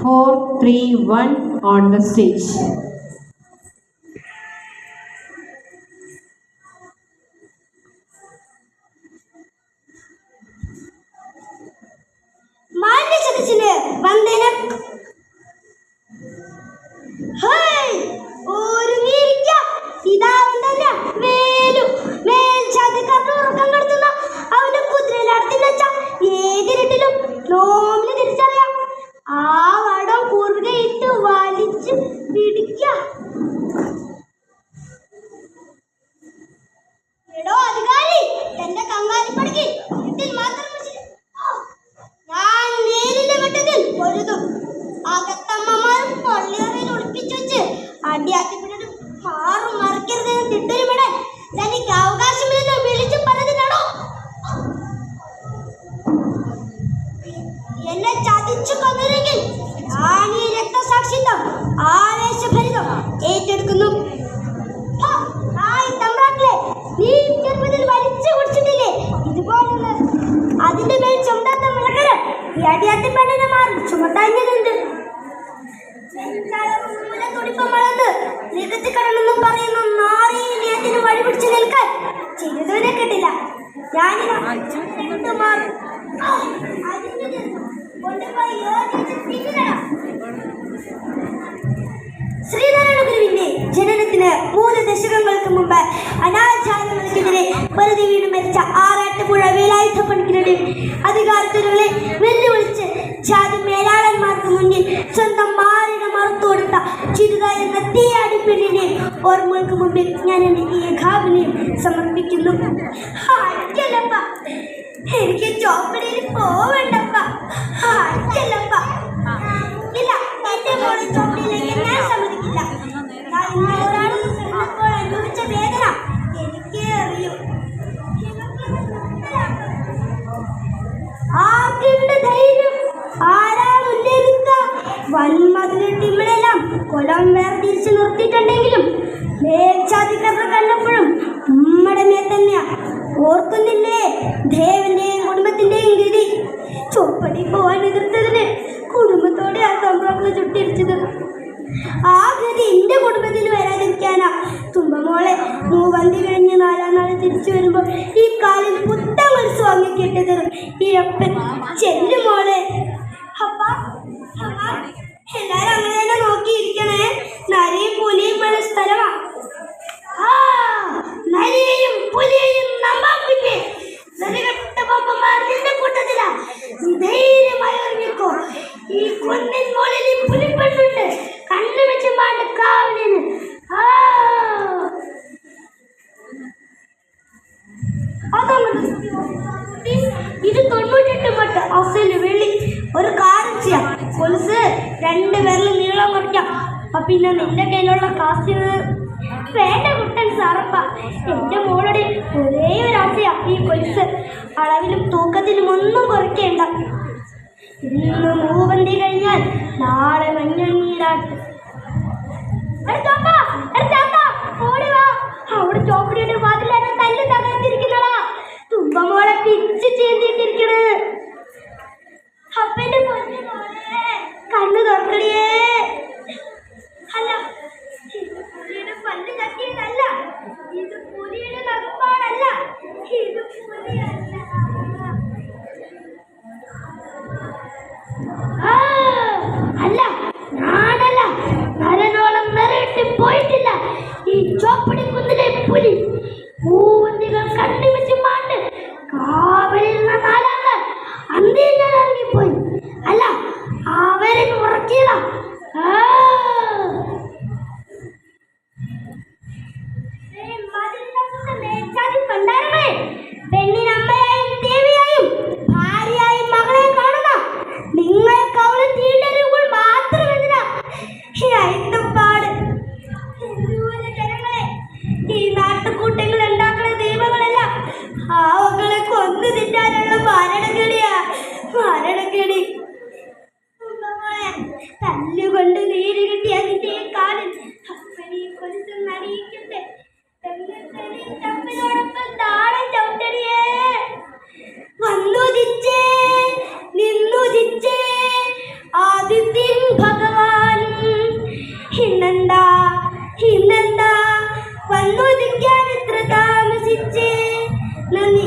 4, 3, 1 on the stage. അതിന്റെ മേൽ ചുമത്താത്ത വിളക്കര ഈ അടിയാത്തി പെണ്ണിനെ മാറി ചുമത്താഞ്ഞതുണ്ട്. നിരത്തി കടന്നെന്നും പറയുന്ന നാരീയത്തിന് വഴി പിടിച്ചു നിൽക്കാൻ ചെയ്തവനെ കിട്ടില്ല. ഞാനിതാ മാറും ശ്രീനാരായണ ഗുരുവിന്റെ ജനനത്തിന് 3 ദശകങ്ങൾക്ക് മുമ്പ് അനാചാരങ്ങൾക്കെതിരെ വെറുതെ വീണ് മരിച്ച ആറാട്ടുപുഴ വേലായുധ പണിക്കരുടെ അധികാരത്തുകളെ വെല്ലുവിളിച്ച് ജാതി മേലാളന്മാർക്ക് മുന്നിൽ സ്വന്തം മാറിനെ മറുത്തു കൊടുത്ത ചിരുത എന്ന തീയാടിപ്പെണ്ണിനെ ഓർമ്മകൾക്ക് മുമ്പിൽ ഞാൻ എൻ്റെ ഈ യഥാവിനെയും സമർപ്പിക്കുന്നു. എനിക്ക് ചോപ്പടിയിൽ പോവണ്ടപ്പ. ഇല്ല, എന്റെ മോളെ ചോപ്പടിയിലേക്ക് ഞാൻ സമ്മതിക്കില്ല. ഞാൻ ഒരാൾ അനുഭവിച്ച വേദന എനിക്ക് അറിയും. ആർക്കുണ്ട് ധൈര്യം? ആരാ മുന്നേറുക? വൻമതിലിട്ടിമ്മളെല്ലാം കൊലം വേർതിരിച്ച് നിർത്തിയിട്ടുണ്ടെങ്കിലും മേൽജാതിക്കാരുടെ കണ്ടപ്പോഴും നമ്മുടെ മേൽ തന്നെയാ. ഓർക്കുന്നില്ലേ ദേവന്റെയും കുടുംബത്തിന്റെയും ഗതി? ചോപ്പടി പോവാൻ എതിർത്തതിന് കുടുംബത്തോടെ ആ തമ്പ്രാക്കളെ ചുട്ടിരിച്ചത്. ആ ഗതി എന്റെ കുടുംബത്തിൽ വരാതിരിക്കാനാ തുമ്പമോളെ മൂവന്തി കഴിഞ്ഞ് 4-ാം നാളെ തിരിച്ചു വരുമ്പോൾ ഈ കാലിൽ പുത്തൻ മനസ്സ് വാങ്ങിക്കിട്ടത് ഈ അപ്പൻ. ചെല്ലുമോളെ. അപ്പ എല്ലാരും അങ്ങനെ തന്നെ നോക്കിയിരിക്കണേ. നരിയും പുലിയും ഉള്ള സ്ഥലമാ. നരിയെയും പുലിയെയും നമ്പാക്കില്ലേ? നിന്റെ കൂട്ടത്തിലാ. ധൈര്യമായി ഇറങ്ങിക്കോ. ഈ കുന്നിൻ മുകളിൽ ഈ പുലിപ്പെട്ടുണ്ട്. കണ്ണു വെച്ച് മാണ്ട് കാവലിന്. ഇത് 98 മട്ട് അസല് വെള്ളി. ഒരു കാരച്ചിയ കൊലുസ് 2 വിരൽ നീളം കുറയ്ക്കാം. പിന്നെ നിന്റെ കയ്യിലുള്ള കാശിന് വേണ്ട കുട്ടൻ സാറപ്പ. എന്റെ മോളുടെ ഒരേ ഒരു ആശയാ ഈ കൊലുസ്. അളവിലും തൂക്കത്തിലും ഒന്നും കുറയ്ക്കേണ്ട. ഇന്ന് മൂവന്തി കഴിഞ്ഞാൽ നാളെ മഞ്ഞൾ നീരാട്ട്. അവിടെ ചോപ്പടിയുടെ വാതിലാണ് തല്ല് തകർത്തിരിക്കുന്നതാ. തുമ്പമോളെ പിച്ച് ചീന്തിട്ടിരിക്കണത്. അപ്പന്റെ പൊന്നു മോളെ കണ്ണു തുറക്കടിയേ. അല്ല, ഇത് പുലിയുടെ പല്ല് തട്ടിയതല്ല. ഇത് പുലിയുടെ നറുപ്പാടല്ല. ഇത് പുലിയല്ല. അല്ല, ഞാനല്ല. നരനോളം നിറയിട്ട് പോയിട്ടില്ല ഈ ചോപ്പടി കുന്നിലെ പുലി. പൂവന്തികൾ കണ്ണി വെച്ച് മാണ്ട് കാവലിൽ നിന്ന് 4-ാം നാൾ അന്തിയിൽ ഞാൻ ഇറങ്ങിപ്പോയി. അല്ല, അവരെ ഉറക്കിയതാ. പെണ്ണിനമ്മയായും ദേവിയായും ഭാര്യയായും മകളെയും കാണുന്ന നിങ്ങൾക്ക് അവളെ തീണ്ടരുകൾ മാത്രം എന്തിനാ പാട്? ജനങ്ങളെ, ഈ നാട്ടുകൂട്ടങ്ങൾ ഉണ്ടാക്കുന്ന ദൈവങ്ങളല്ല ആവകളെ കൊന്നു തിന്നാനുള്ള മരണക്കെടിയാ. മരണക്കെടി തല്ലുകൊണ്ട് നീര് കിട്ടി അതിന്റെ കാലിൽ അപ്പനെ കൊലുസം നടിയിക്കട്ടെ. തമ്മിലോടൊപ്പം താളം ചവിട്ടടിയേ. വന്നുദിച്ചേ നിന്നുദിച്ചേ ആദിത്യൻ നന്ദി.